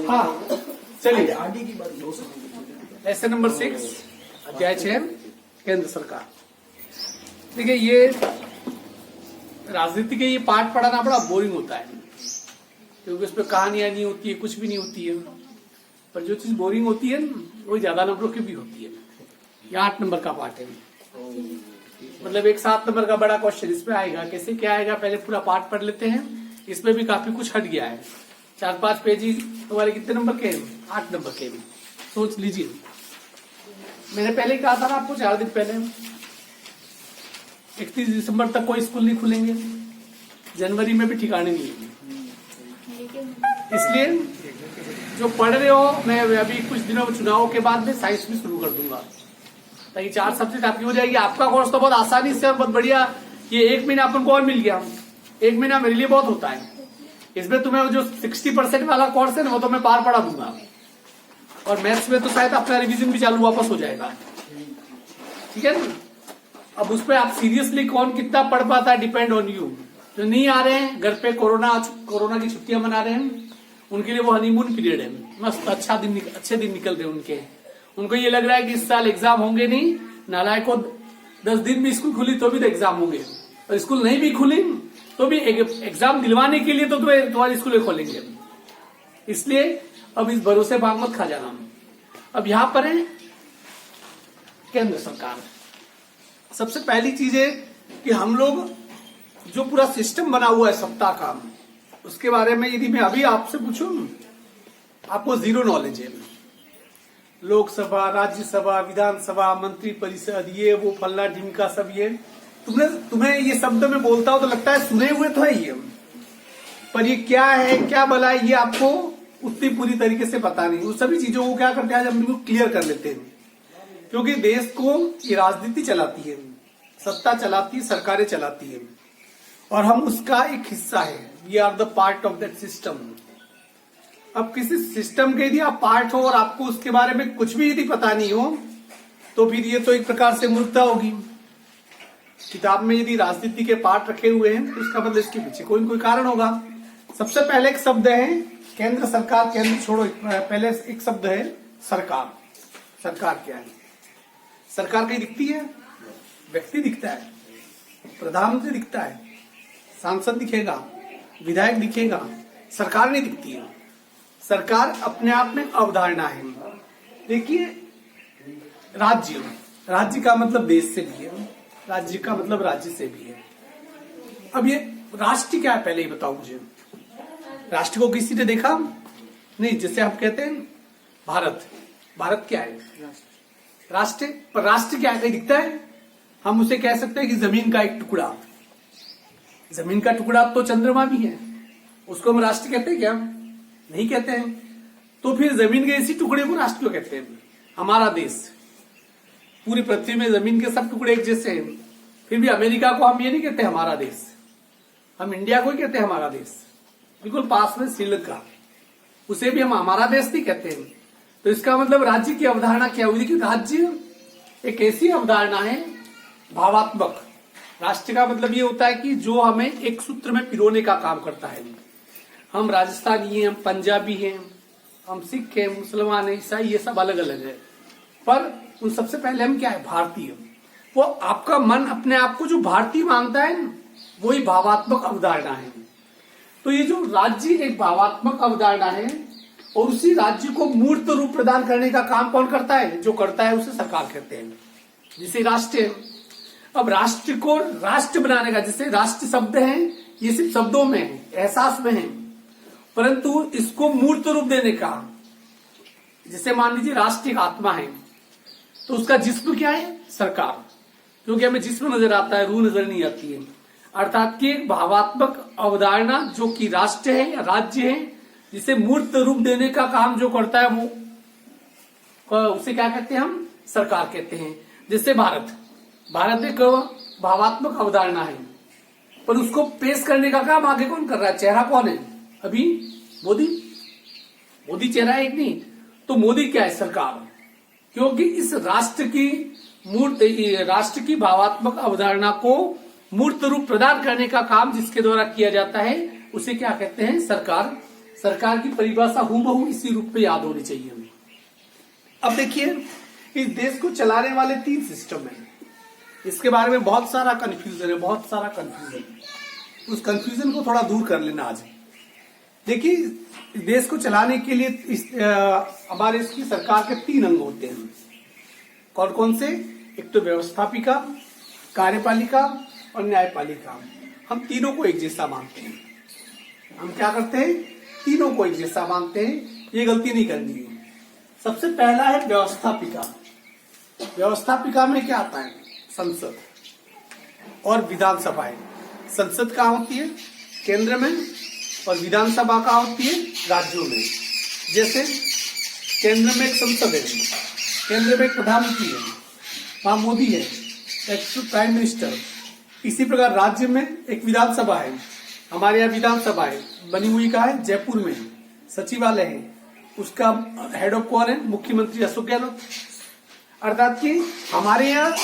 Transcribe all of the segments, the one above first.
हाँ चलिए आगे की बात। लेसन नंबर 6 अध्याय 6 केंद्र सरकार। देखिए ये राजनीति के ये पाठ पढ़ाना बड़ा बोरिंग होता है, क्योंकि उसमें कहानियां नहीं होती है, कुछ भी नहीं होती है। पर जो चीज बोरिंग होती है वो ज्यादा नंबरों की भी होती है। ये 8 नंबर का पाठ है, मतलब एक 7 नंबर का बड़ा क्वेश्चन इसमें आएगा। कैसे क्या आएगा, पहले पूरा पाठ पढ़ लेते हैं। इसमें भी काफी कुछ हट गया है। 4-5 पेज ही तुम्हारे कितने नंबर के हैं? 8 नंबर के भी। सोच लीजिए, मैंने पहले कहा था ना आपको 4 दिन पहले, 31 दिसंबर तक कोई स्कूल नहीं खुलेंगे, जनवरी में भी ठिकाने नहीं है। इसलिए जो पढ़ रहे हो, मैं अभी कुछ दिनों चुनाव के बाद में साइंस भी शुरू कर दूंगा, ताकि 4 सब्जेक्ट आपकी हो जाएगी। आपका कोर्स तो बहुत आसानी से और बहुत बढ़िया, ये 1 महीना अपन को और मिल गया। 1 महीना मेरे लिए बहुत होता है। इसमें तुम्हें जो 60% वाला कोर्स है ना, वो तो मैं पार पढ़ा दूंगा। और मैथ्स में तो शायद अपना रिवीजन भी चालू वापस हो जाएगा, ठीक है ना। अब उस पर आप सीरियसली कौन कितना पढ़ पाता है, डिपेंड ऑन यू। जो नहीं आ रहे हैं घर पे, कोरोना की छुट्टियां मना रहे हैं, उनके लिए वो हनीमून पीरियड है। मस्त अच्छे दिन निकल रहे हैं उनको ये लग रहा है कि इस साल एग्जाम होंगे नहीं। नालायक को 10 दिन भी स्कूल खुली तो भी तो एग्जाम होंगे, और स्कूल नहीं भी खुली तो भी एग्जाम दिलवाने के लिए तो तुम्हारी स्कूल खोलेंगे। इसलिए अब इस भरोसे भाग मत खा जाना। अब यहां पर है केंद्र सरकार। सबसे पहली चीज है कि हम लोग जो पूरा सिस्टम बना हुआ है सत्ता का, उसके बारे में यदि मैं अभी आपसे पूछूं, आपको 0 नॉलेज है। लोकसभा, राज्यसभा, विधानसभा, मंत्री परिषद, ये वो फल्ला ढिमका सब ये तुम्हें ये शब्द में बोलता हो तो लगता है सुने हुए तो है ये, पर ये क्या है क्या भला है, ये आपको उतनी पूरी तरीके से पता नहीं। उस सभी चीजों को क्या करते हैं आज हम बिल्कुल क्लियर कर लेते हैं, क्योंकि देश को ये राजनीति चलाती है, सत्ता चलाती है, सरकारें चलाती है, और हम उसका एक हिस्सा है। We are the part of that system. अब किसी सिस्टम के यदि आप पार्ट हो और आपको उसके बारे में कुछ भी यदि पता नहीं हो, तो फिर ये तो एक प्रकार से मूर्खता होगी। किताब में यदि राजनीति के पार्ट रखे हुए हैं तो इसका मतलब इसके पीछे कोई न कोई कारण होगा। सबसे पहले एक शब्द है केंद्र सरकार। केंद्र छोड़ो, पहले एक शब्द है सरकार। सरकार क्या है? सरकार कहीं दिखती है? व्यक्ति दिखता है, प्रधानमंत्री दिखता है, सांसद दिखेगा, विधायक दिखेगा, सरकार नहीं दिखती है। सरकार अपने आप में अवधारणा है। देखिए, राज्य का मतलब देश से भी है, राज्य का मतलब राज्य से भी है। अब ये राष्ट्र क्या है पहले ही बताओ मुझे। राष्ट्र को किसी ने देखा नहीं? जैसे आप कहते हैं भारत, भारत क्या है? राष्ट्र। पर राष्ट्र क्या है, कहीं दिखता है? हम उसे कह सकते हैं कि जमीन का एक टुकड़ा। जमीन का टुकड़ा तो चंद्रमा भी है, उसको हम राष्ट्र कहते हैं क्या? नहीं कहते हैं। तो फिर जमीन के इसी टुकड़े को राष्ट्र क्यों कहते हैं? हमारा देश, पूरी पृथ्वी में जमीन के सब टुकड़े एक जैसे हैं, फिर भी अमेरिका को हम ये नहीं कहते हमारा देश, हम इंडिया को ही कहते हैं हमारा देश। बिल्कुल पास में श्रीलंका, उसे भी हम हमारा देश नहीं कहते हैं। तो इसका मतलब राज्य की अवधारणा क्या हुई कि राज्य एक ऐसी अवधारणा है भावात्मक। राष्ट्र का मतलब ये होता है कि जो हमें एक सूत्र में पिरोने का काम करता है। हम राजस्थानी हैं, हम पंजाबी हैं, हम सिख हैं, मुसलमान हैं, ईसाई, ये सब अलग अलग है, पर उन सबसे पहले हम क्या है? भारतीय। वो आपका मन अपने आप को जो भारतीय मानता है ना, वही भावात्मक अवधारणा है। तो ये जो राज्य एक भावात्मक अवधारणा है, और उसी राज्य को मूर्त रूप प्रदान करने का काम कौन करता है? जो करता है उसे सरकार कहते हैं, जिसे राष्ट्र है। अब राष्ट्र को राष्ट्र बनाने का, जैसे राष्ट्र शब्द है, ये सिर्फ शब्दों में है, एहसास में है, परंतु इसको मूर्त रूप देने का, जैसे मान लीजिए राष्ट्र एक आत्मा है, तो उसका जिस्म क्या है? सरकार। क्योंकि हमें जिस्म नजर आता है, रूह नजर नहीं आती है। अर्थात कि एक भावात्मक अवधारणा जो कि राष्ट्र है या राज्य है, जिसे मूर्त रूप देने का काम जो करता है, वो उसे क्या कहते हैं? हम सरकार कहते हैं। जैसे भारत एक भावात्मक अवधारणा है, पर उसको पेश करने का काम आगे कौन कर रहा है? चेहरा कौन है? अभी मोदी चेहरा है एक नहीं, तो मोदी क्या है? सरकार। क्योंकि इस राष्ट्र की भावात्मक अवधारणा को मूर्त रूप प्रदान करने का काम जिसके द्वारा किया जाता है, उसे क्या कहते हैं? सरकार। सरकार की परिभाषा हूबहू इसी रूप में याद होनी चाहिए हमें। अब देखिए, इस देश को चलाने वाले 3 सिस्टम हैं। इसके बारे में बहुत सारा कंफ्यूजन है, बहुत सारा कंफ्यूजन है। उस कंफ्यूजन को थोड़ा दूर कर लेना आज। देखिए, देश को चलाने के लिए हमारे इसकी सरकार के 3 अंग होते हैं। कौन कौन से? एक तो व्यवस्थापिका, कार्यपालिका और न्यायपालिका। हम तीनों को एक जैसा मानते हैं। हम क्या करते हैं? तीनों को एक जैसा मानते हैं। ये गलती नहीं करनी है। सबसे पहला है व्यवस्थापिका। व्यवस्थापिका में क्या आता है? संसद और विधानसभाएं। संसद कहाँ होती है? केंद्र में। और विधानसभा कहाँ होती है? राज्यों में। जैसे केंद्र में एक संसद है, केंद्र में एक प्रधानमंत्री है, वहां मोदी है, एक प्राइम मिनिस्टर। इसी प्रकार राज्य में एक विधानसभा है। हमारे यहाँ विधानसभा है, बनी हुई कहाँ है? जयपुर में। सचिवालय है, उसका हेड ऑफ कौन है? मुख्यमंत्री अशोक गहलोत। अर्थात कि हमारे यहाँ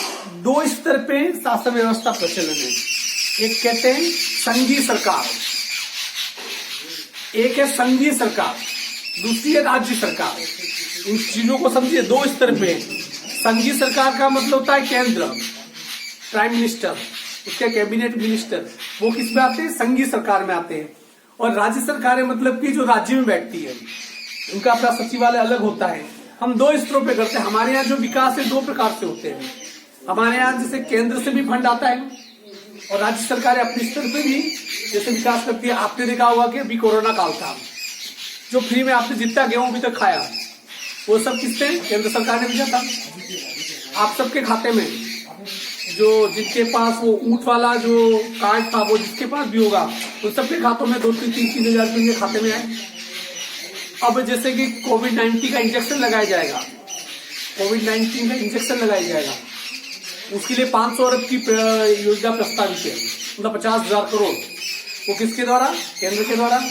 2 स्तर पे शासन व्यवस्था प्रचलन है। एक कहते हैं संघीय सरकार, एक है संघीय सरकार, दूसरी है राज्य सरकार। इन चीजों को समझिए, 2 स्तर पे। संघीय सरकार का मतलब होता है केंद्र, प्राइम मिनिस्टर, उसके कैबिनेट मिनिस्टर, वो किस में आते हैं? संघीय सरकार में आते हैं। और राज्य सरकारें मतलब कि जो राज्य में बैठती है, उनका अपना सचिवालय अलग होता है। हम 2 स्तरों पे करते हैं। हमारे यहाँ जो विकास है 2 प्रकार से होते हैं। हमारे यहाँ जैसे केंद्र से भी फंड आता है और राज्य सरकारें अपने स्तर पे भी जैसे विकास करती है। आपने देखा होगा कि अभी कोरोना काल था, जो फ्री में आपने जितना गेहूं अभी तक खाया, वो सब किससे? केंद्र सरकार ने भेजा था आप सबके खाते में। जो जिनके पास वो ऊंट वाला जो कार्ड था, वो जिसके पास भी होगा, उन सबके खातों में 2-3 हजार रुपये खाते में आए। अब जैसे कि कोविड-19 का इंजेक्शन लगाया जाएगा, कोविड-19 का इंजेक्शन लगाया जाएगा, उसके लिए 500 अरब की योजना प्रस्तावित है, मतलब 50,000 करोड़। वो किसके द्वारा? केंद्र के द्वारा।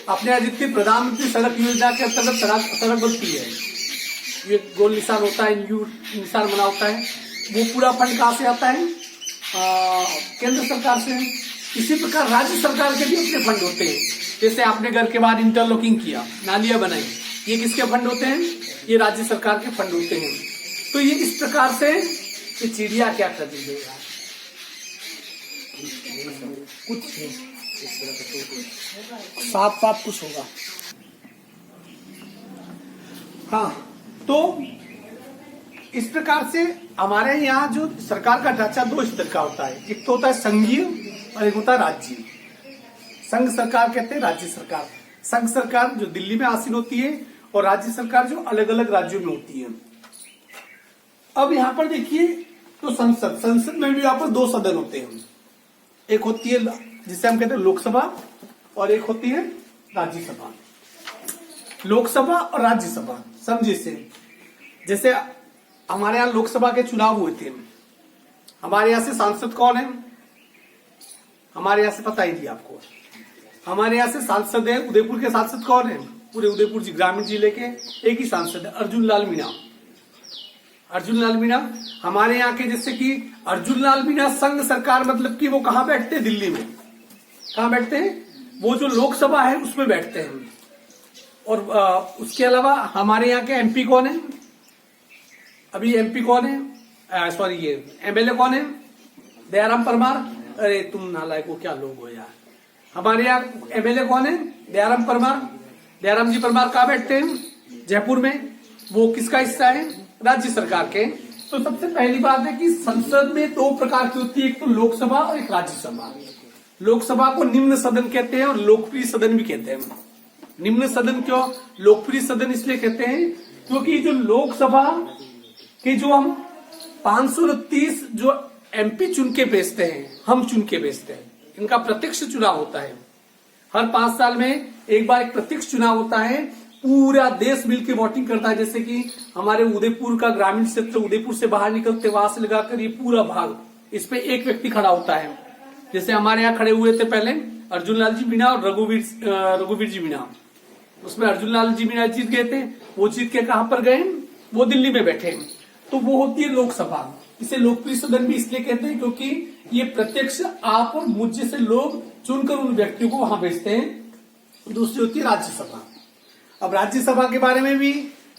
अपने यहाँ जितनी प्रधानमंत्री सड़क योजना के अंतर्गत सड़क बनती है, ये गोल निशान होता है, यू निशान बना होता है, वो पूरा फंड कहाँ से आता है? केंद्र सरकार से। इसी प्रकार राज्य सरकार के भी अपने फंड होते हैं। जैसे आपने घर के बाहर इंटरलॉकिंग किया, नालियां बनाई, ये किसके फंड होते हैं? ये राज्य सरकार के फंड होते हैं। तो ये इस प्रकार से ये चिड़िया क्या कर दी है यार, कुछ साफ साफ कुछ होगा। हाँ, तो इस प्रकार से हमारे यहाँ जो सरकार का ढांचा 2 स्तर का होता है। एक तो होता है संघीय और एक होता है राज्य। संघ सरकार कहते हैं, राज्य सरकार। संघ सरकार जो दिल्ली में आसीन होती है और राज्य सरकार जो अलग अलग राज्यों में होती है। अब यहाँ पर देखिए, तो संसद में भी यहाँ पर 2 सदन होते हैं। एक होती है जिसे हम कहते हैं लोकसभा और एक होती है राज्यसभा। लोकसभा और राज्यसभा समझिए से, जैसे हमारे यहाँ लोकसभा के चुनाव हुए थे, हमारे यहाँ से सांसद कौन है? हमारे यहाँ से पता ही नहीं आपको। हमारे यहाँ से सांसद है, उदयपुर के सांसद कौन है? पूरे उदयपुर ग्रामीण जिले के एक ही सांसद है, अर्जुन लाल मीणा। अर्जुन लाल मीणा हमारे यहाँ के, जैसे कि अर्जुन लाल मीणा संघ सरकार, मतलब कि वो कहाँ बैठते हैं? दिल्ली में। कहाँ बैठते हैं? वो जो लोकसभा है उसमें बैठते हैं। और उसके अलावा हमारे यहाँ के एमपी कौन है? अभी एमपी कौन है? सॉरी, ये एमएलए कौन है? दयाराम परमार। अरे तुम नालायक हो, क्या लोग हो यार। हमारे यहाँ एमएलए कौन है? दयाराम परमार। दयाराम जी परमार कहाँ बैठते हैं? जयपुर में। वो किसका हिस्सा है? राज्य सरकार के। तो सबसे पहली बात है कि संसद में 2 प्रकार की होती है, एक तो लोकसभा और एक राज्यसभा। लोकसभा को निम्न सदन कहते हैं और लोकप्रिय सदन भी कहते हैं। निम्न सदन क्यों? लोकप्रिय सदन इसलिए कहते हैं क्योंकि जो लोकसभा के जो हम 529 जो एमपी चुन के भेजते हैं, हम चुन के भेजते हैं, इनका प्रत्यक्ष चुनाव होता है। हर 5 साल में एक बार एक प्रत्यक्ष चुनाव होता है। पूरा देश मिलकर वोटिंग करता है। जैसे कि हमारे उदयपुर का ग्रामीण क्षेत्र, उदयपुर से बाहर निकलते वहां से लगाकर ये पूरा भाग, इस पे एक व्यक्ति खड़ा होता है। जैसे हमारे यहाँ खड़े हुए थे पहले अर्जुन लाल जी मीणा और रघुवीर जी मीणा। उसमें अर्जुन लाल जी मीणा जीत गए थे। वो जीत के कहां पर गए? वो दिल्ली में बैठे। तो वो होती है लोकसभा। इसे लोकप्रिय सदन भी इसलिए कहते हैं क्योंकि ये प्रत्यक्ष आप और मुझ जैसे लोग चुनकर उन व्यक्तियों को वहां भेजते हैं। दूसरी होती है राज्यसभा। अब राज्यसभा के बारे में भी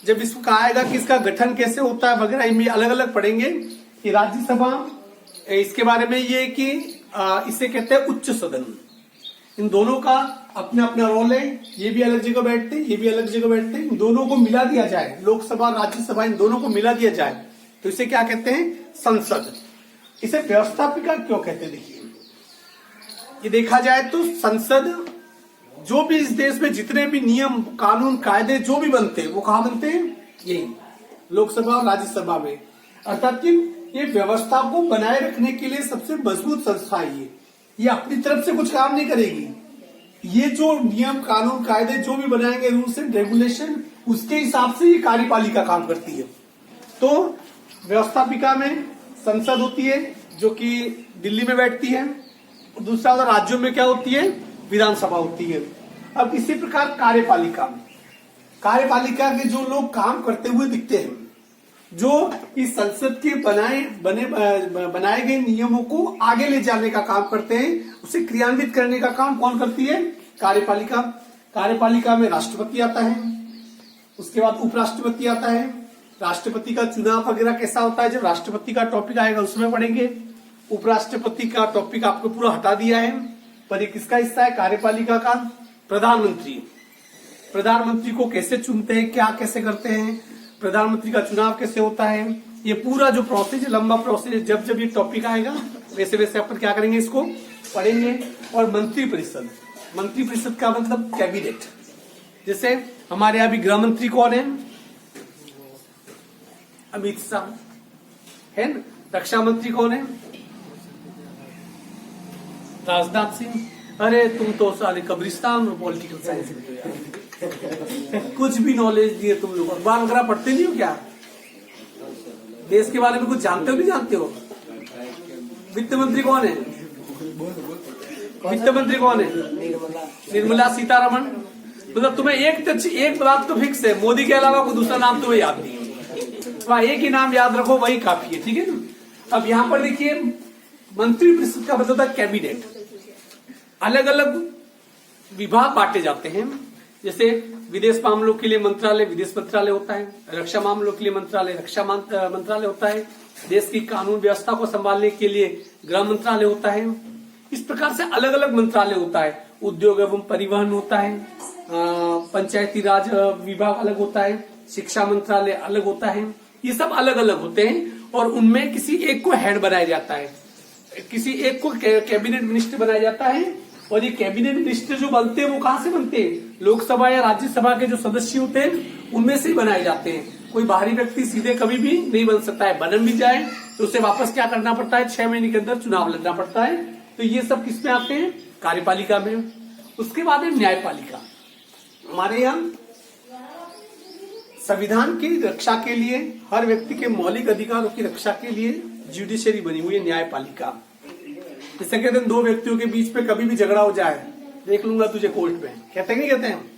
जब इसको कहा आएगा कि इसका गठन कैसे होता है वगैरह, इनमें अलग अलग पढ़ेंगे कि राज्यसभा, इसके बारे में ये कि इसे कहते हैं उच्च सदन। इन दोनों का अपना अपना रोल है, ये भी अलग जगह बैठते हैं, ये भी अलग जगह बैठते हैं। इन दोनों को मिला दिया जाए, लोकसभा राज्यसभा इन दोनों को मिला दिया जाए तो इसे क्या कहते हैं? संसद। इसे व्यवस्थापिका क्यों कहते हैं? देखिए, ये देखा जाए तो संसद जो भी इस देश में जितने भी नियम कानून कायदे जो भी बनते हैं वो कहाँ बनते हैं? यही लोकसभा और राज्यसभा में। अर्थात कि ये व्यवस्था को बनाए रखने के लिए सबसे मजबूत संस्था है। ये अपनी तरफ से कुछ काम नहीं करेगी। ये जो नियम कानून कायदे जो भी बनाएंगे, रूल्स एंड रेगुलेशन, उसके हिसाब से ये कार्यपालिका काम करती है। तो व्यवस्थापिका में संसद होती है जो कि दिल्ली में बैठती है, और दूसरा राज्यों में क्या होती है? विधानसभा होती है। अब इसी प्रकार कार्यपालिका के जो लोग काम करते हुए दिखते हैं, जो इस संसद के बनाए गए नियमों को आगे ले जाने का काम करते हैं, उसे क्रियान्वित करने का काम कौन करती है? कार्यपालिका। कार्यपालिका में राष्ट्रपति आता है, उसके बाद उपराष्ट्रपति आता है। राष्ट्रपति का चुनाव वगैरह कैसा होता है, जब राष्ट्रपति का टॉपिक आएगा उसमें पढ़ेंगे। उपराष्ट्रपति का टॉपिक आपको पूरा हटा दिया है, पर ये किसका हिस्सा है? कार्यपालिका का। प्रधानमंत्री को कैसे चुनते हैं, क्या कैसे करते हैं, प्रधानमंत्री का चुनाव कैसे होता है, ये पूरा जो प्रोसेस है, लंबा प्रोसेस है। जब जब ये टॉपिक आएगा वैसे वैसे अपन क्या करेंगे, इसको पढ़ेंगे। और मंत्री परिषद का मतलब कैबिनेट। जैसे हमारे यहाँ भी गृह मंत्री कौन है? अमित शाह है ना। रक्षा मंत्री कौन है? राजनाथ सिंह। अरे तुम तो साले कब्रिस्तान में पॉलिटिकल साइंस में कुछ भी नॉलेज दिए तुम लोग। अखबार वगैरह पढ़ते नहीं हो क्या? देश के बारे में कुछ जानते हो? नहीं जानते हो? वित्त मंत्री कौन है? वित्त मंत्री कौन है? निर्मला सीतारमण। मतलब तुम्हें एक बात तो फिक्स है, मोदी के अलावा कोई दूसरा नाम तुम्हें याद नहीं है। वहां एक ही नाम याद रखो, वही काफी है। ठीक है ना। अब यहाँ पर देखिए, मंत्री परिषद का मतलब था कैबिनेट। अलग अलग विभाग बांटे जाते हैं। जैसे विदेश मामलों के लिए मंत्रालय विदेश मंत्रालय होता है, रक्षा मामलों के लिए मंत्रालय रक्षा मंत्रालय होता है, देश की कानून व्यवस्था को संभालने के लिए गृह मंत्रालय होता है। इस प्रकार से अलग अलग मंत्रालय होता है। उद्योग एवं परिवहन होता है, पंचायती राज विभाग अलग होता है, शिक्षा मंत्रालय अलग होता है। ये सब अलग अलग होते हैं और उनमें किसी एक को हेड बनाया जाता है, किसी एक को कैबिनेट मिनिस्टर बनाया जाता है। और ये कैबिनेट मिनिस्टर जो बनते हैं वो कहाँ से बनते हैं? लोकसभा या राज्यसभा के जो सदस्य होते हैं उनमें से ही बनाए जाते हैं। कोई बाहरी व्यक्ति सीधे कभी भी नहीं बन सकता है। बन भी जाए तो उसे वापस क्या करना पड़ता है? 6 महीने के अंदर चुनाव लड़ना पड़ता है। तो ये सब किसमें आते हैं? कार्यपालिका में। उसके बाद है न्यायपालिका। हमारे यहाँ संविधान की रक्षा के लिए, हर व्यक्ति के मौलिक अधिकारों की रक्षा के लिए जुडिशरी बनी हुई है, न्यायपालिका। जैसे कहते हैं, दो व्यक्तियों के बीच में कभी भी झगड़ा हो जाए, देख लूंगा तुझे कोर्ट में, कहते हैं नहीं कहते हैं?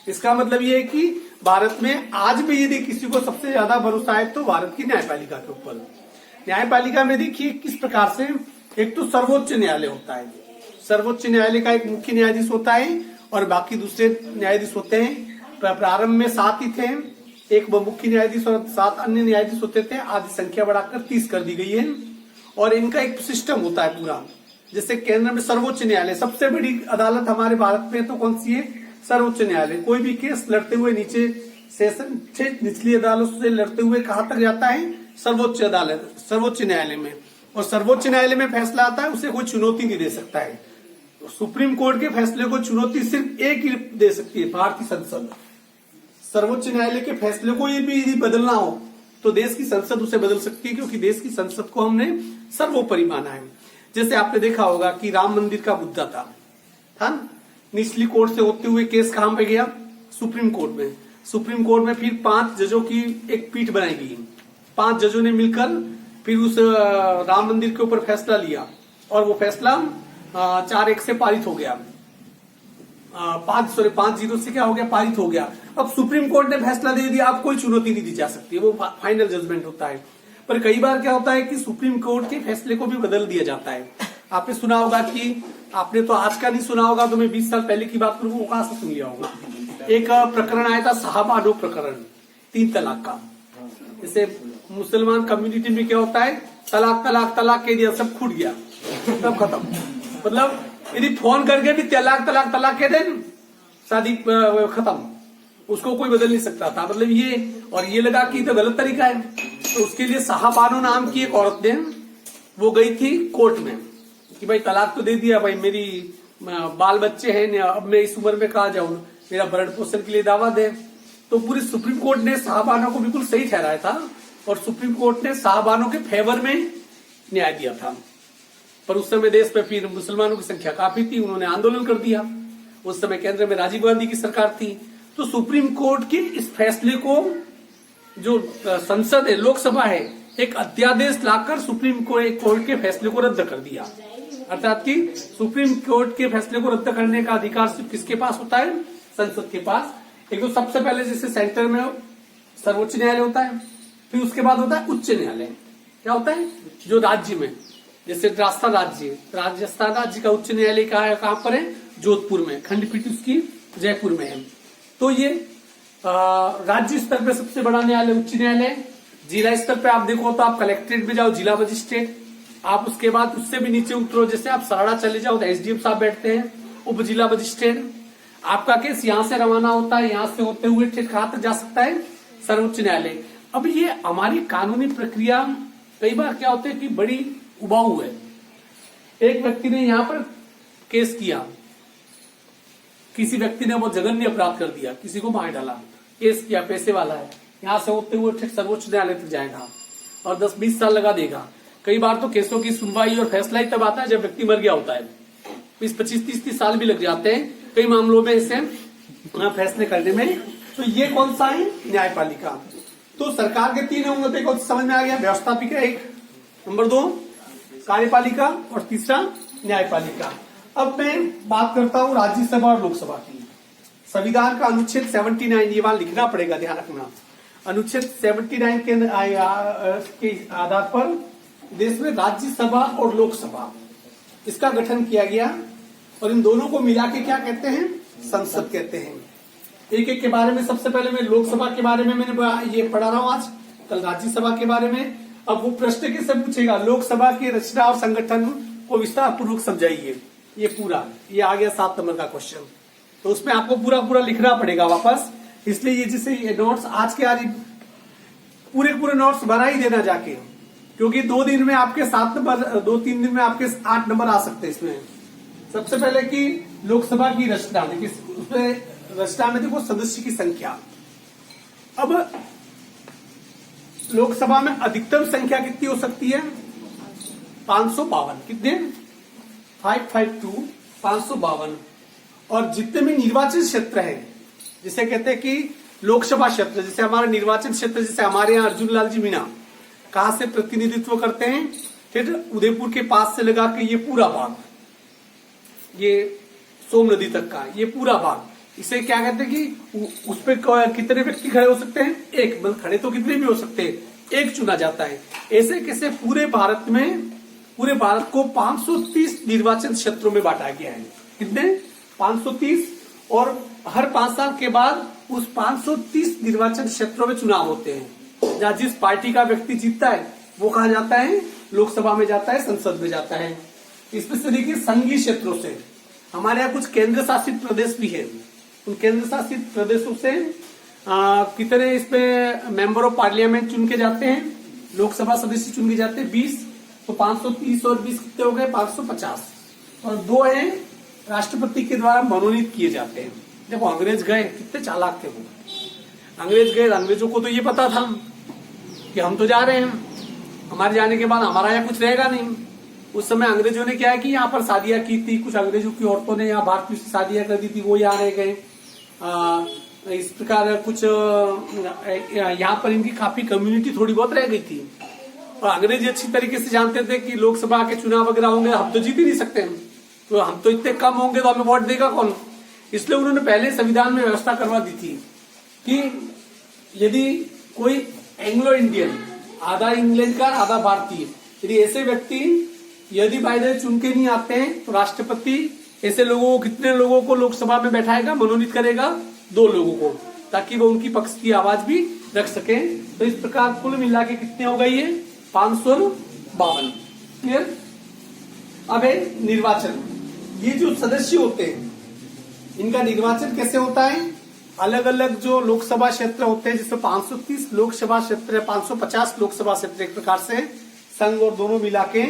इसका मतलब ये है कि भारत में आज भी यदि किसी को सबसे ज्यादा भरोसा है तो भारत की न्यायपालिका के ऊपर। न्यायपालिका में देखिए किस प्रकार से, एक तो सर्वोच्च न्यायालय होता है। सर्वोच्च न्यायालय का एक मुख्य न्यायाधीश होता है और बाकी दूसरे न्यायाधीश होते हैं। प्रारंभ में 7 ही थे, एक मुख्य न्यायाधीश और 7 अन्य न्यायाधीश होते थे। आधी संख्या बढ़ाकर 30 कर दी गई है। और इनका एक सिस्टम होता है पूरा। जैसे केंद्र में सर्वोच्च न्यायालय, सबसे बड़ी अदालत हमारे भारत में तो कौन सी है? सर्वोच्च न्यायालय। कोई भी केस लड़ते हुए नीचे सेशन से निचली अदालत से लड़ते हुए कहां तक जाता है? सर्वोच्च अदालत, सर्वोच्च न्यायालय में। और सर्वोच्च न्यायालय में फैसला आता है, उसे कोई चुनौती नहीं दे सकता है। सुप्रीम कोर्ट के फैसले को चुनौती सिर्फ एक ही दे सकती है, भारतीय संसद। सर्वोच्च न्यायालय के फैसले को ये भी यदि बदलना हो तो देश की संसद उसे बदल सकती है, क्योंकि देश की संसद को हमने सर्वोपरि माना है। जैसे आपने देखा होगा कि राम मंदिर का मुद्दा था ना, निचली कोर्ट से होते हुए केस कहां पे गया? सुप्रीम कोर्ट में। सुप्रीम कोर्ट में फिर 5 जजों की एक पीठ बनाई गई। 5 जजों ने मिलकर फिर उस राम मंदिर के ऊपर फैसला लिया और वो फैसला 4-1 से पारित हो गया। 5-0 से क्या हो गया? पारित हो गया। अब सुप्रीम कोर्ट ने फैसला दे दिया, अब कोई चुनौती नहीं दी जा सकती, वो फाइनल जजमेंट होता है। पर कई बार क्या होता है कि सुप्रीम कोर्ट के फैसले को भी बदल दिया जाता है। आपने सुना होगा कि आपने तो आज का नहीं सुना होगा, तो मैं 20 साल पहले की बात करूँ, वो कहां से सुन लिया होगा। एक प्रकरण आया था साहबानो प्रकरण, 3 तलाक का। जैसे मुसलमान कम्युनिटी में क्या होता है, तलाक तलाक तलाक कह दिया, सब छूट गया, सब खत्म। मतलब यदि फोन करके भी तलाक तलाक तलाक कह दे, शादी खत्म, उसको कोई बदल नहीं सकता था। मतलब ये, और ये लगा कि तो गलत तरीका है, तो उसके लिए साहबानो नाम की एक औरत ने, वो गई थी कोर्ट में कि भाई तलाक तो दे दिया, भाई मेरी बाल बच्चे हैं, अब मैं इस उम्र में कहा जाऊं, मेरा भरण पोषण के लिए दावा दे। तो पूरी सुप्रीम कोर्ट ने साहबानो को बिल्कुल सही ठहराया था, और सुप्रीम कोर्ट ने साहबानो के फेवर में न्याय दिया था। पर उस समय देश में फिर मुसलमानों की संख्या काफी थी, उन्होंने आंदोलन कर दिया। उस समय केंद्र में राजीव गांधी की सरकार थी। तो सुप्रीम कोर्ट के इस फैसले को, जो संसद है, लोकसभा है, एक अध्यादेश लाकर सुप्रीम कोर्ट के फैसले को रद्द कर दिया। अर्थात कि सुप्रीम कोर्ट के फैसले को रद्द करने का अधिकार सिर्फ किसके पास होता है, संसद के पास। एक तो सबसे पहले जैसे सेंटर में सर्वोच्च न्यायालय होता है, फिर उसके बाद होता है उच्च न्यायालय। क्या होता है, जो राज्य में, जैसे राजस्थान राज्य का उच्च न्यायालय कहाँ पर है, जोधपुर में, खंडपीठ उसकी जयपुर में है। तो ये राज्य स्तर पे सबसे बड़ा न्यायालय उच्च न्यायालय। जिला स्तर पे आप देखो तो आप कलेक्ट्रेट में जाओ, जिला मजिस्ट्रेट। आप उसके बाद उससे भी नीचे उतरो, जैसे आप सराड़ा चले जाओ तो एसडीएम साहब बैठते हैं, उप जिला मजिस्ट्रेट। आपका केस यहां से रवाना होता है, यहां से होते हुए ठीक कहां तक जा सकता है, सर्वोच्च न्यायालय। अब ये हमारी कानूनी प्रक्रिया कई बार क्या होते है कि बड़ी उबाऊ है। एक व्यक्ति ने यहां पर केस किया, किसी व्यक्ति ने वो जघन्य अपराध कर दिया, किसी को मार डाला, केस किया, पैसे वाला है, यहां से होते हुए ठीक सर्वोच्च न्यायालय तक जाएगा और 10-20 साल लगा देगा। कई बार तो केसों की सुनवाई और फैसला ही तब आता है जब व्यक्ति मर गया होता है। 20-25-30 साल भी लग जाते हैं कई मामलों में इसे फैसले करने में। तो ये कौन सा है, न्यायपालिका। तो सरकार के 3 अंग होते हैं, समझ में आ गया, व्यवस्थापिका 1, नंबर 2 कार्यपालिका, और तीसरा न्यायपालिका। अब मैं बात करता हूं राज्यसभा और लोकसभा की। संविधान का अनुच्छेद 79, ये वहां लिखना पड़ेगा, ध्यान रखना। अनुच्छेद 79 के आधार पर देश में राज्यसभा और लोकसभा, इसका गठन किया गया, और इन दोनों को मिला के क्या कहते हैं, संसद कहते हैं। एक एक के बारे में, सबसे पहले मैं लोकसभा के बारे में मैंने ये पढ़ा रहा हूं आज, कल राज्यसभा के बारे में। अब वो प्रश्न किससे पूछेगा, लोकसभा की रचना और संगठन को विस्तार पूर्वक समझाइए। ये पूरा, ये आ गया 7 नंबर का क्वेश्चन। तो उसमें आपको पूरा लिखना पड़ेगा वापस। इसलिए ये जिसे ये नोट्स आज के आज पूरे नोट्स बना ही देना जाके, क्योंकि 2 दिन में आपके 7 नंबर, 2-3 दिन में आपके 8 नंबर आ सकते हैं इसमें। सबसे पहले कि लोकसभा की रचना, देखिए उसमें रचना में देखो सदस्य की संख्या। अब लोकसभा में अधिकतम संख्या कितनी हो सकती है, 552। कितने, 552, 552। और जितने भी निर्वाचन क्षेत्र है, जिसे कहते हैं कि लोकसभा क्षेत्र, जैसे हमारा निर्वाचन क्षेत्र, जैसे हमारे यहाँ अर्जुन लाल जी मीणा कहां से प्रतिनिधित्व करते हैं, फिर उदयपुर के पास से लगा के ये पूरा भाग, ये सोम नदी तक का ये पूरा भाग, इसे क्या कहते हैं कि उस पर कितने व्यक्ति खड़े हो सकते हैं, 1। मतलब खड़े तो कितने भी हो सकते हैं, 1 चुना जाता है। ऐसे कैसे पूरे भारत में, पूरे भारत को 530 निर्वाचन क्षेत्रों में बांटा गया है। कितने, 530। और हर 5 साल के बाद उस 530 निर्वाचन क्षेत्रों में चुनाव होते हैं। जहां जिस पार्टी का व्यक्ति जीतता है वो कहा जाता है, लोकसभा में जाता है, संसद में जाता है। इसमें से देखिए संघीय क्षेत्रों से, हमारे यहाँ कुछ केंद्र शासित प्रदेश भी है, उन केंद्र शासित प्रदेशों से कितने इसमें मेंबर ऑफ पार्लियामेंट चुन के जाते हैं, लोकसभा सदस्य चुन के जाते हैं 20। तो 530 और 20 कितने हो गए, 550। और 2 है राष्ट्रपति के द्वारा मनोनीत किए जाते हैं। देखो अंग्रेज गए, कितने चालाक थे वो, अंग्रेज गए, अंग्रेजों को तो ये पता था कि हम तो जा रहे हैं, हमारे जाने के बाद हमारा यहाँ कुछ रहेगा नहीं। उस समय अंग्रेजों ने क्या है कि यहाँ पर शादियां की थी, कुछ अंग्रेजों की औरतों ने यहाँ भारतीयों से शादियां कर दी थी, वो यहाँ रह गए। इस प्रकार कुछ यहाँ पर इनकी काफी कम्युनिटी थोड़ी बहुत रह गई थी। और अंग्रेज अच्छी तरीके से जानते थे कि लोकसभा के चुनाव वगैरह होंगे, हम तो जीत ही नहीं सकते, तो हम तो इतने कम होंगे तो हमें वोट देगा कौन। इसलिए उन्होंने पहले संविधान में व्यवस्था करवा दी थी कि यदि कोई एंग्लो इंडियन, आधा इंग्लैंड का आधा भारतीय, यदि ऐसे व्यक्ति यदि बाय द वे चुन के नहीं आते हैं तो राष्ट्रपति ऐसे लोगों को, कितने लोगों को लोकसभा में बैठाएगा, मनोनीत करेगा? 2 लोगों को, ताकि वो उनकी पक्ष की आवाज भी रख सके। तो इस प्रकार कुल मिला के कितने हो गए ये? 552। क्लियर? अब है निर्वाचन। ये जो सदस्य होते हैं इनका निर्वाचन कैसे होता है? अलग अलग जो लोकसभा क्षेत्र होते हैं, जिसमें 530 लोकसभा क्षेत्र है, 550 लोकसभा क्षेत्र एक प्रकार से संघ और दोनों मिला के,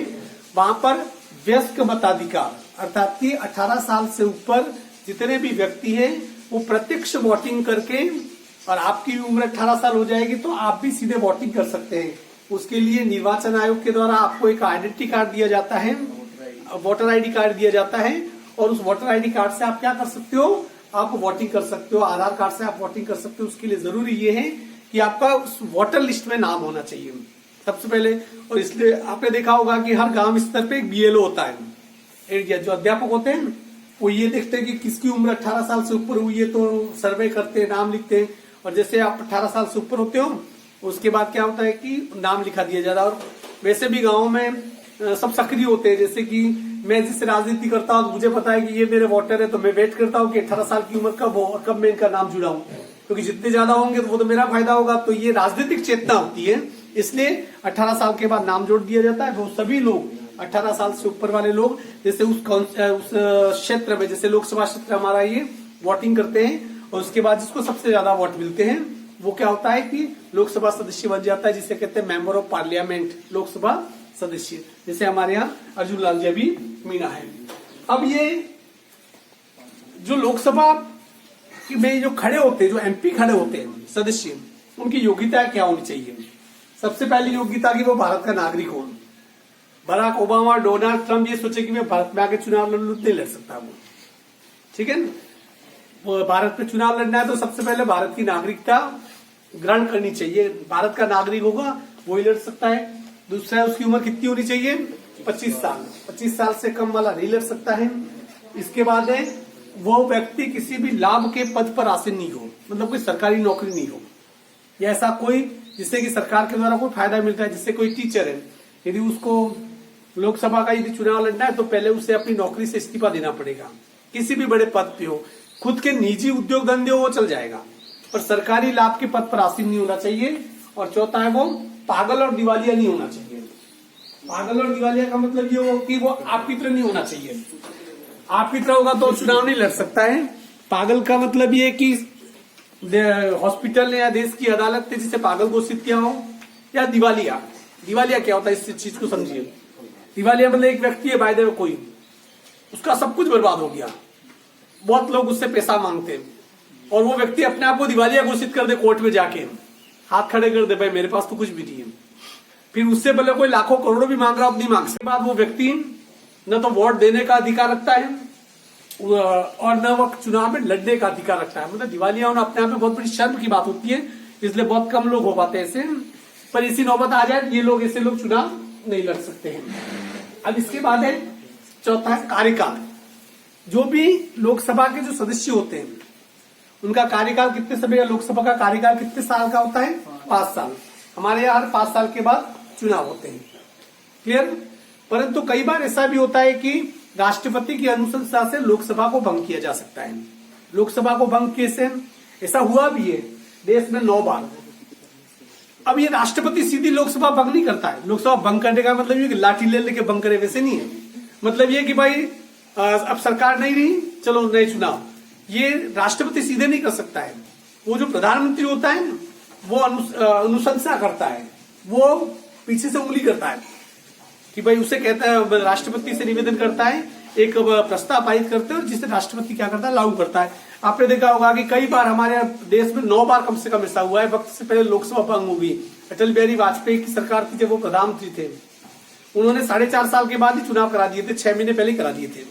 वहां पर वयस्क मताधिकार अर्थात कि 18 साल से ऊपर जितने भी व्यक्ति हैं वो प्रत्यक्ष वोटिंग करके, और आपकी उम्र 18 साल हो जाएगी तो आप भी सीधे वोटिंग कर सकते हैं। उसके लिए निर्वाचन आयोग के द्वारा आपको एक आइडेंटिटी कार्ड दिया जाता है, वोटर आईडी कार्ड दिया जाता है, और उस वोटर आईडी कार्ड से आप क्या कर सकते हो? आप वोटिंग कर सकते हो। आधार कार्ड से आप वोटिंग कर सकते हो। उसके लिए जरूरी ये है कि आपका उस वोटर लिस्ट में नाम होना चाहिए सबसे पहले। और इसलिए आपने देखा होगा कि हर गांव स्तर पे एक बीएलओ होता है, जो अध्यापक होते हैं, वो ये देखते हैं कि किसकी उम्र 18 साल से ऊपर हुई है, तो सर्वे करते हैं, नाम लिखते हैं। और जैसे आप 18 साल से ऊपर होते हो उसके बाद क्या होता है कि नाम लिखा दिया जाता है। और वैसे भी गाँव में सब सक्रिय होते हैं। जैसे कि मैं जिससे राजनीति करता हूँ, मुझे पता है कि ये मेरे वोटर है, तो मैं वेट करता हूँ कि 18 साल की उम्र कब हो और कब मैं इनका नाम जुड़ाऊं, क्योंकि जितने ज्यादा होंगे तो वो तो मेरा फायदा होगा। तो ये राजनीतिक चेतना होती है, इसलिए 18 साल के बाद नाम जोड़ दिया जाता है। वो सभी लोग 18 साल से ऊपर वाले लोग, जैसे उस क्षेत्र में, जैसे लोकसभा क्षेत्र हमारा, ये वोटिंग करते हैं। और उसके बाद जिसको सबसे ज्यादा वोट मिलते हैं वो क्या होता है कि लोकसभा सदस्य बन जाता है, जिसे कहते हैं मेंबर ऑफ पार्लियामेंट, लोकसभा सदस्य। जैसे हमारे यहाँ अर्जुन लाल जी अभी मीना है। अब ये जो लोकसभा में जो खड़े होते हैं, जो एमपी खड़े होते हैं सदस्य, उनकी योग्यता क्या होनी चाहिए? सबसे पहली योग्यता की वो भारत का नागरिक हो। बराक ओबामा, डोनाल्ड ट्रम्प ये सोचे कि मैं भारत में आके चुनाव नहीं लड़ सकता वो, ठीक है ना? वो भारत में चुनाव लड़ना है तो सबसे पहले भारत की नागरिकता ग्रहण करनी चाहिए। भारत का नागरिक होगा वो ही लड़ सकता है। दूसरा, उसकी उम्र कितनी होनी चाहिए? 25 साल। 25 साल से कम वाला नहीं लड़ सकता है। इसके बाद है वो व्यक्ति किसी भी लाभ के पद पर आसीन नहीं हो, मतलब कोई सरकारी नौकरी नहीं हो, या ऐसा कोई जिससे कि सरकार के द्वारा कोई फायदा मिलता है। जिससे कोई टीचर है, यदि उसको लोकसभा का यदि चुनाव लड़ना है तो पहले उसे अपनी नौकरी से इस्तीफा देना पड़ेगा। किसी भी बड़े पद पे हो, खुद के निजी उद्योग धंधे हो वो चल जाएगा, पर सरकारी लाभ के पद पर आसीन नहीं होना चाहिए। और चौथा है वो पागल और दिवालिया नहीं होना चाहिए। पागल और दिवालिया का मतलब ये हो कि वो आपकी तरह नहीं होना चाहिए। आपकी तरह होगा तो चुनाव नहीं लड़ सकता है। पागल का मतलब ये कि हॉस्पिटल ने या देश की अदालत ने जिसे पागल घोषित किया हो। या दिवालिया, दिवालिया क्या होता है इस चीज को समझिए। दिवालिया मतलब एक व्यक्ति है बाय द वे, कोई उसका सब कुछ बर्बाद हो गया, बहुत लोग उससे पैसा मांगते हैं, और वो व्यक्ति अपने आप को दिवालिया घोषित कर दे, कोर्ट में जाके हाथ खड़े कर दे, भाई मेरे पास तो कुछ भी नहीं है। फिर उससे पहले कोई लाखों करोड़ों भी मांग रहा हो, नहीं मांग सकते। बाद वो व्यक्ति न तो वोट देने का अधिकार रखता है और न वो चुनाव में लड़ने का अधिकार रखता है। मतलब दिवालिया होना अपने आप में बहुत बड़ी शर्म की बात होती है, इसलिए बहुत कम लोग हो पाते हैं ऐसे। पर इसी नौबत आ जाए, ये लोग ऐसे लोग चुनाव नहीं लड़ सकते हैं। अब इसके बाद है चौथा है कार्यकाल। जो भी लोकसभा के जो सदस्य होते हैं उनका कार्यकाल कितने समय का? लोकसभा का कार्यकाल कितने साल का होता है? 5 साल। हमारे यहाँ हर 5 साल के बाद चुनाव होते हैं। क्लियर? परंतु कई बार ऐसा भी होता है कि राष्ट्रपति की अनुशंसा से लोकसभा को भंग किया जा सकता है। लोकसभा को भंग कैसे? ऐसा हुआ भी है देश में 9 बार। अब ये राष्ट्रपति सीधी लोकसभा भंग नहीं करता है। लोकसभा भंग करने का मतलब ये कि लाठी ले लेके भंग करे, वैसे नहीं है। मतलब ये कि भाई अब सरकार नहीं रही, चलो नए चुनाव, ये राष्ट्रपति सीधे नहीं कर सकता है। वो जो प्रधानमंत्री होता है वो अनुशंसा करता है, वो पीछे से उंगली करता है कि भाई उसे कहता है, राष्ट्रपति से निवेदन करता है, एक प्रस्ताव पारित करते हैं और जिसे राष्ट्रपति क्या करता है? लागू करता है। आपने देखा होगा कि कई बार हमारे देश में 9 बार कम से कम ऐसा हुआ है। वक्त से पहले लोकसभा भंग हो गई। अटल बिहारी वाजपेयी की सरकार थी जब वो प्रधानमंत्री थे, उन्होंने 4.5 साल के बाद ही चुनाव करा दिए थे, 6 महीने पहले ही करा दिए थे।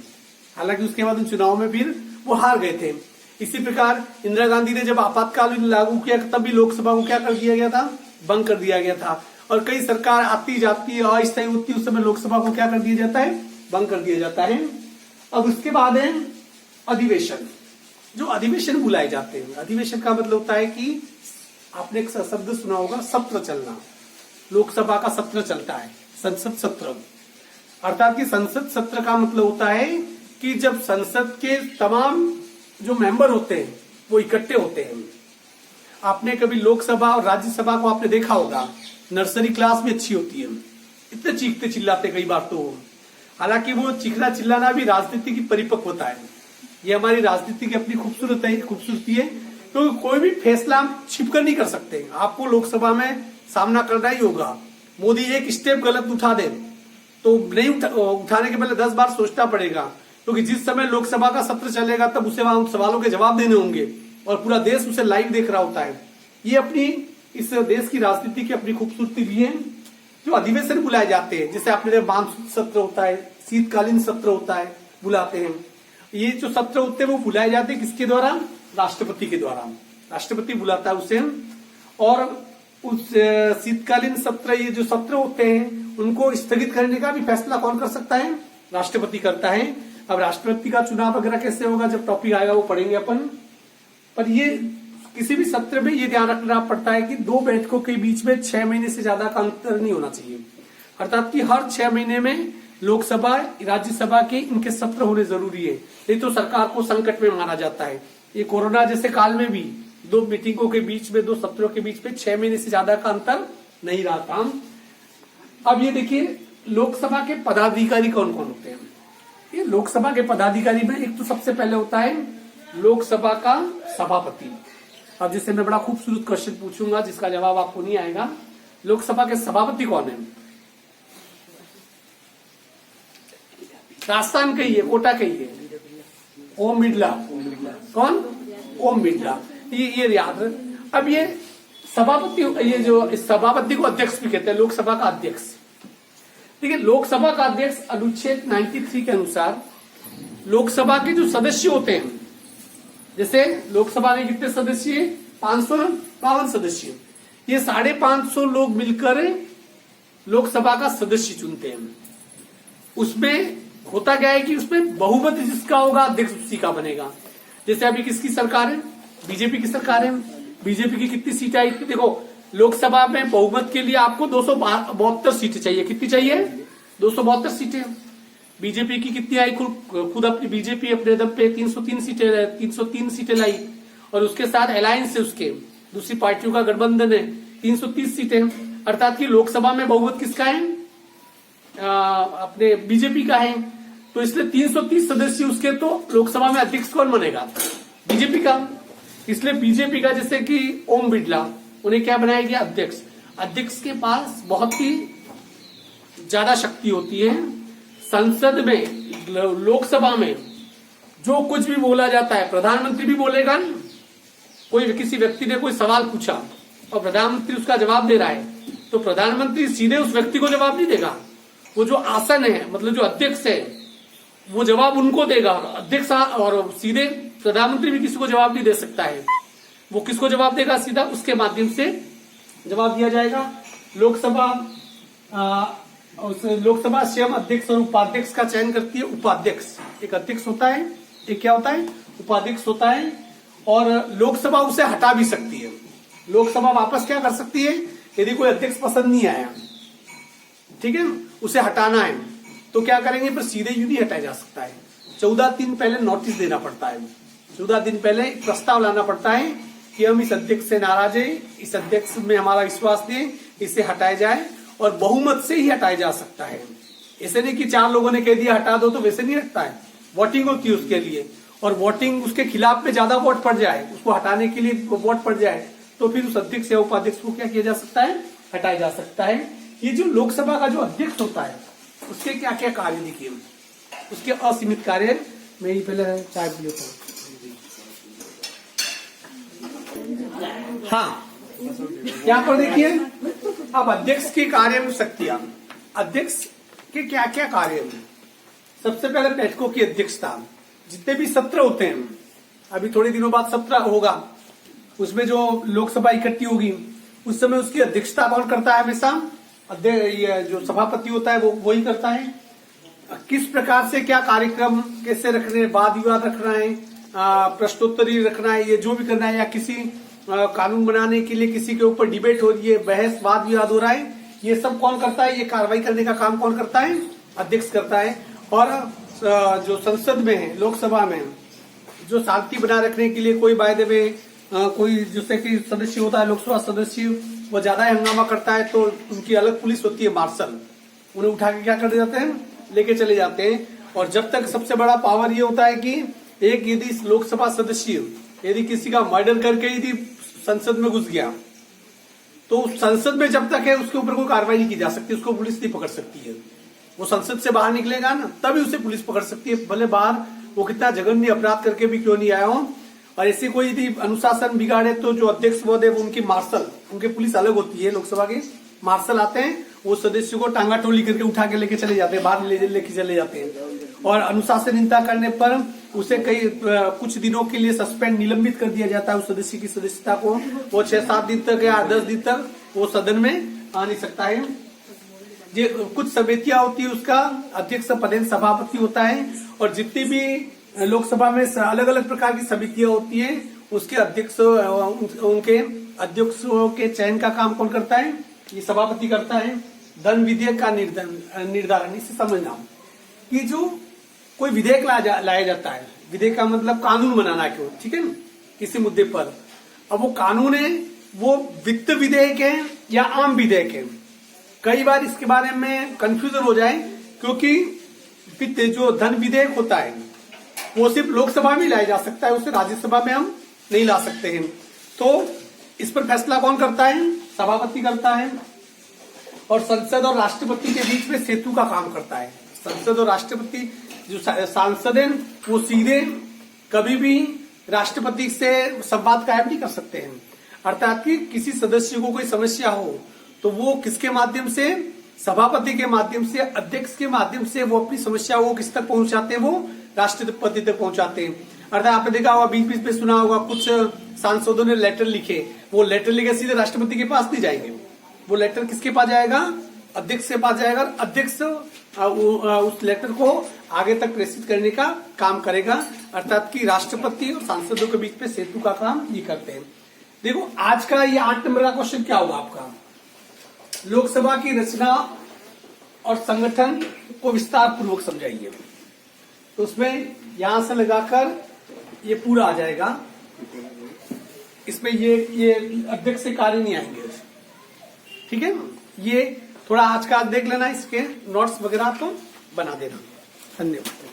हालांकि उसके बाद उन चुनाव में फिर वो हार गए थे। इसी प्रकार इंदिरा गांधी ने जब आपातकाल लागू किया तब भी लोकसभा को क्या कर दिया गया था? भंग कर दिया गया था। और कई सरकार आती जाती है, अस्थायी होती है, उस समय लोकसभा को क्या कर दिया जाता है? भंग कर दिया जाता है। अब उसके बाद है अधिवेशन। जो अधिवेशन बुलाए जाते हैं, अधिवेशन का मतलब होता है कि आपने एक शब्द सुना होगा, सत्र चलना। लोकसभा का सत्र चलता है, संसद सत्र। अर्थात कि संसद सत्र का मतलब होता है कि जब संसद के तमाम जो मेंबर होते हैं वो इकट्ठे होते हैं। आपने कभी लोकसभा और राज्यसभा को आपने देखा होगा, नर्सरी क्लास में अच्छी होती है, इतने चीखते चिल्लाते कई बार तो। हालांकि वो चीखना चिल्लाना भी राजनीति की परिपक्वता है, ये हमारी राजनीति की अपनी खूबसूरती है। तो कोई भी फैसला हम छिपकर नहीं कर सकते, आपको लोकसभा में सामना करना ही होगा। मोदी एक स्टेप गलत उठा दे तो नहीं उठाने के पहले 10 बार सोचना पड़ेगा, क्योंकि जिस समय लोकसभा का सत्र चलेगा तब उसे वहां सवालों के जवाब देने होंगे और पूरा देश उसे लाइव देख रहा होता है। ये अपनी इस देश की राजनीति की अपनी खूबसूरती भी है। जो अधिवेशन बुलाए जाते हैं, जैसे आपने मानसून सत्र होता है, शीतकालीन सत्र होता है, बुलाते हैं। ये जो सत्र होते हैं वो बुलाए जाते हैं किसके द्वारा? राष्ट्रपति के द्वारा। राष्ट्रपति बुलाता है उसे। और उस शीतकालीन सत्र, ये जो सत्र होते हैं उनको स्थगित करने का भी फैसला कौन कर सकता है? राष्ट्रपति करता है। अब राष्ट्रपति का चुनाव वगैरह कैसे होगा, जब टॉपिक आएगा वो पढ़ेंगे अपन। पर ये किसी भी सत्र में ये ध्यान रखना पड़ता है कि 2 बैठकों के बीच में 6 महीने से ज्यादा का अंतर नहीं होना चाहिए। अर्थात कि हर 6 महीने में लोकसभा राज्यसभा के इनके सत्र होने जरूरी है, नहीं तो सरकार को संकट में माना जाता है। ये कोरोना जैसे काल में भी 2 मीटिंगों के बीच में, 2 सत्रों के बीच में 6 महीने से ज्यादा का अंतर नहीं रहा था। अब ये देखिए लोकसभा के पदाधिकारी कौन कौन होते हैं। ये लोकसभा के पदाधिकारी में एक तो सबसे पहले होता है लोकसभा का सभापति। अब जिससे मैं बड़ा खूबसूरत क्वेश्चन पूछूंगा जिसका जवाब आपको नहीं आएगा। लोकसभा के सभापति कौन है? राजस्थान के ही है, कोटा के ही है, ओम बिड़ला। कौन? ओम बिड़ला। ये याद है। अब ये सभापति, ये जो इस सभापति को अध्यक्ष भी कहते हैं, लोकसभा का अध्यक्ष। देखिए लोकसभा का अध्यक्ष अनुच्छेद 93 के अनुसार लोकसभा के जो सदस्य होते हैं, जैसे लोकसभा में कितने सदस्य है? 552 सदस्य। ये 550 लोग मिलकर लोकसभा का सदस्य चुनते हैं। उसमें होता क्या है कि उसमें बहुमत जिसका होगा अध्यक्ष उसी का बनेगा। जैसे अभी किसकी सरकार है? बीजेपी की सरकार है। बीजेपी की कितनी सीटें आई? देखो लोकसभा में बहुमत के लिए आपको 272 सीटें चाहिए। कितनी चाहिए? 272 सीटें। बीजेपी की कितनी आई? खुद अपनी बीजेपी अपने दम पे 303 सीटें लाई। और उसके साथ अलायंस है, उसके दूसरी पार्टियों का गठबंधन है, 330 सीटें। अर्थात कि लोकसभा में बहुमत किसका है? अपने बीजेपी का है। तो इसलिए 330 सदस्य उसके, तो लोकसभा में अध्यक्ष कौन बनेगा? बीजेपी का। इसलिए बीजेपी का जैसे कि ओम बिड़ला, उन्हें क्या बनाया गया? अध्यक्ष। अध्यक्ष के पास बहुत ही ज्यादा शक्ति होती है। संसद में, लोकसभा में जो कुछ भी बोला जाता है, प्रधानमंत्री भी बोलेगा। कोई किसी व्यक्ति ने कोई सवाल पूछा और प्रधानमंत्री उसका जवाब दे रहा है, तो प्रधानमंत्री सीधे उस व्यक्ति को जवाब नहीं देगा। वो जो आसन है, मतलब जो अध्यक्ष है, वो जवाब उनको देगा। अध्यक्ष और सीधे प्रधानमंत्री भी किसी को जवाब नहीं दे सकता है। वो किसको जवाब देगा? सीधा उसके माध्यम से जवाब दिया जाएगा। लोकसभा स्वयं अध्यक्ष और उपाध्यक्ष का चयन करती है। उपाध्यक्ष, एक अध्यक्ष होता है, एक क्या होता है? उपाध्यक्ष होता है। और लोकसभा उसे हटा भी सकती है। लोकसभा वापस क्या कर सकती है? यदि कोई अध्यक्ष पसंद नहीं आया, ठीक है, उसे हटाना है, तो क्या करेंगे? पर सीधे यूं नहीं हटाया जा सकता है। 14 दिन पहले नोटिस देना पड़ता है। 14 दिन पहले प्रस्ताव लाना पड़ता है कि हम इस अध्यक्ष से नाराज हैं, इस अध्यक्ष में हमारा विश्वास नहीं, इसे हटाया जाए। और बहुमत से ही हटाया जा सकता है। ऐसे नहीं कि 4 लोगों ने कह दिया हटा दो, तो वैसे नहीं हटता है। वोटिंग होती है उसके लिए, और वोटिंग उसके खिलाफ में ज्यादा वोट पड़ जाए, उसको हटाने के लिए वोट पड़ जाए, तो फिर उस अध्यक्ष या उपाध्यक्ष को क्या किया जा सकता है? हटाया जा सकता है। ये जो लोकसभा का जो अध्यक्ष होता है, उसके क्या क्या कार्य देखिए, उसके असीमित कार्य। मैं ही पहले चाय पी लेता हूँ। हाँ, यहाँ पर देखिए, अब अध्यक्ष की कार्य शक्तियां, अध्यक्ष के क्या क्या कार्य हैं। सबसे पहले बैठकों की अध्यक्षता। जितने भी सत्र होते हैं, अभी थोड़े दिनों बाद सत्र होगा, उसमें जो लोकसभा इकट्ठी होगी, उस समय उसकी अध्यक्षता कौन करता है? हमेशा ये जो सभापति होता है वो वही करता है। किस प्रकार से क्या कार्यक्रम कैसे रखने, वाद विवाद रखना है, प्रश्नोत्तरी रखना है, ये जो भी करना है, या किसी कानून बनाने के लिए किसी के ऊपर डिबेट हो रही है, बहस वाद विवाद हो रहा है, ये सब कौन करता है? ये कार्रवाई करने का काम कौन करता है? अध्यक्ष करता है। और जो संसद में है, लोकसभा में जो शांति बनाए रखने के लिए कोई बाय द वे कोई जैसे कि सदस्य होता है, लोकसभा सदस्य, वो ज्यादा हंगामा करता है तो उनकी अलग पुलिस होती है, मार्शल, उन्हें उठा के क्या कर जाते हैं, लेके चले जाते हैं। और जब तक सबसे बड़ा पावर ये होता है कि एक यदि लोकसभा सदस्य यदि किसी का मर्डर करके यदि संसद में घुस गया तो संसद में जब तक है उसके ऊपर कोई कार्रवाई नहीं की जा सकती, उसको पुलिस नहीं पकड़ सकती है। वो संसद से बाहर निकलेगा ना तभी उसे पुलिस पकड़ सकती है, भले बाहर वो कितना जघन्य अपराध करके भी क्यों नहीं आया हो। और ऐसे कोई यदि अनुशासन बिगाड़े तो जो अध्यक्ष पद है वो उनकी मार्शल, उनकी पुलिस अलग होती है, लोकसभा के मार्शल आते हैं, वो सदस्य को टांगा टोली करके उठा के लेके चले जाते हैं, बाहर लेके चले जाते हैं। और अनुशासनहीनता करने पर उसे कुछ दिनों के लिए सस्पेंड, निलंबित कर दिया जाता है उस सदस्य की सदस्यता को। वो 6-7 दिन तक या 10 दिन तक वो सदन में आ नहीं सकता है। जो कुछ समितियां होती है उसका अध्यक्ष पदेन सभापति होता है। और जितनी भी लोकसभा में अलग अलग प्रकार की समितियां होती हैं उसके अध्यक्ष, उनके अध्यक्षों के चयन का काम कौन करता है, ये सभापति करता है। धन विधेयक का निर्धारण, इसे समझना कि जो कोई विधेयक लाया जाता है, विधेयक का मतलब कानून बनाना क्यों, ठीक है ना, किसी मुद्दे पर। अब वो कानून है वो वित्त विधेयक है या आम विधेयक है, कई बार इसके बारे में कंफ्यूजन हो जाए, क्योंकि वित्त जो धन विधेयक होता है वो सिर्फ लोकसभा में लाया जा सकता है, उसे राज्यसभा में हम नहीं ला सकते हैं। तो इस पर फैसला कौन करता है, सभापति करता है। और संसद और राष्ट्रपति के बीच में सेतु का काम करता है। संसद और राष्ट्रपति जो सांसद हैं वो सीधे कभी भी राष्ट्रपति से संवाद कायम नहीं कर सकते हैं। अर्थात कि किसी सदस्य को कोई समस्या हो तो वो किसके माध्यम से, सभापति के माध्यम से, अध्यक्ष के माध्यम से वो अपनी समस्या को किस तक पहुंचाते हैं, वो राष्ट्रपति तक पहुंचाते हैं। अर्थात आपने देखा होगा, बीच बीच में सुना होगा, कुछ सांसदों ने लेटर लिखे, वो लेटर लेकर सीधे राष्ट्रपति के पास नहीं जाएंगे, वो लेटर किसके पास जाएगा, अध्यक्ष के पास जाएगा। अध्यक्ष उस लेटर को आगे तक प्रेषित करने का काम करेगा। अर्थात कि राष्ट्रपति और सांसदों के बीच में सेतु का काम ये करते हैं। देखो आज का ये 8 नंबर का क्वेश्चन क्या होगा आपका, लोकसभा की रचना और संगठन को विस्तार पूर्वक समझाइए। तो उसमें यहां से लगाकर ये पूरा आ जाएगा, इसमें ये अध्यक्ष से कार्य नहीं आएंगे, ठीक है। ये थोड़ा आज का देख लेना, इसके नोट्स वगैरह तो बना देना। धन्यवाद।